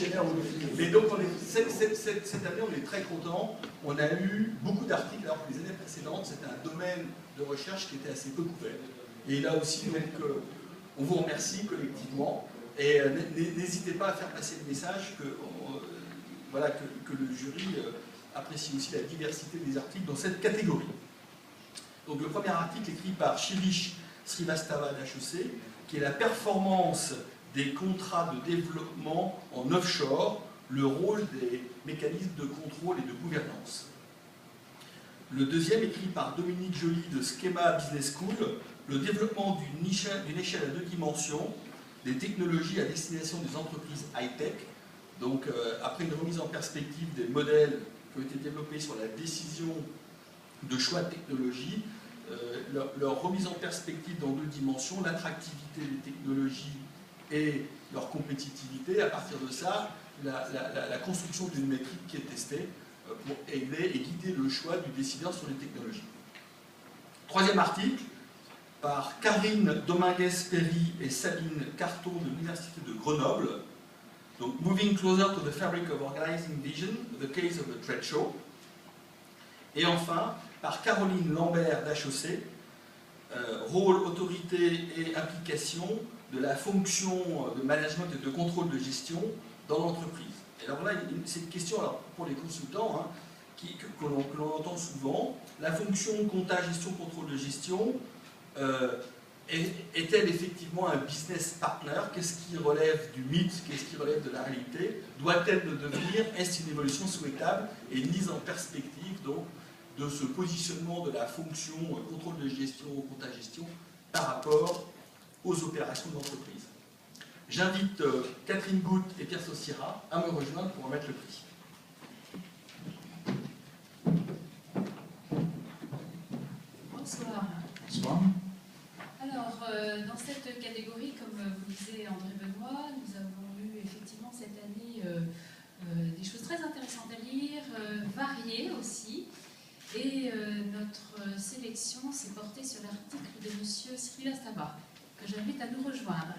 enchaîner en monophonique. Mais donc, cette année, on est très content. On a eu beaucoup d'articles, alors que les années précédentes, c'était un domaine de recherche qui était assez peu couvert. Et là aussi, donc, on vous remercie collectivement. Et n'hésitez pas à faire passer le message que, voilà, que le jury apprécie aussi la diversité des articles dans cette catégorie. Donc le premier article écrit par Shirish Srivastava d'HEC, qui est la performance des contrats de développement en offshore, le rôle des mécanismes de contrôle et de gouvernance. Le deuxième écrit par Dominique Joly de Schema Business School, le développement d'une échelle à 2 dimensions, des technologies à destination des entreprises high-tech. Donc après une remise en perspective des modèles qui ont été développés sur la décision de choix de technologie, leur remise en perspective dans 2 dimensions, l'attractivité des technologies et leur compétitivité. À partir de ça, la construction d'une métrique qui est testée pour aider et guider le choix du décideur sur les technologies. Troisième article, par Karine Dominguez-Perry et Sabine Carton de l'Université de Grenoble. Donc, Moving Closer to the Fabric of Organizing Vision, the Case of a Trade Show. Et enfin, par Caroline Lambert d'HEC, rôle, autorité et implication de la fonction de management et de contrôle de gestion dans l'entreprise. Et alors là, c'est une question alors, pour les consultants que l'on entend souvent. La fonction compta, gestion, contrôle de gestion est-elle effectivement un business partner? Qu'est-ce qui relève du mythe? Qu'est-ce qui relève de la réalité? Doit-elle le devenir? Est-ce une évolution souhaitable et une mise en perspective donc, de ce positionnement de la fonction contrôle de gestion, compta gestion par rapport aux opérations de l'entreprise? J'invite Catherine Goutte et Pierre Sauciera à me rejoindre pour remettre le prix. Bonsoir. Bonsoir. Alors, dans cette catégorie, comme vous disait André Benoît, nous avons eu effectivement cette année des choses très intéressantes à lire, variées aussi. Et notre sélection s'est portée sur l'article de M. Srivastava, que j'invite à nous rejoindre.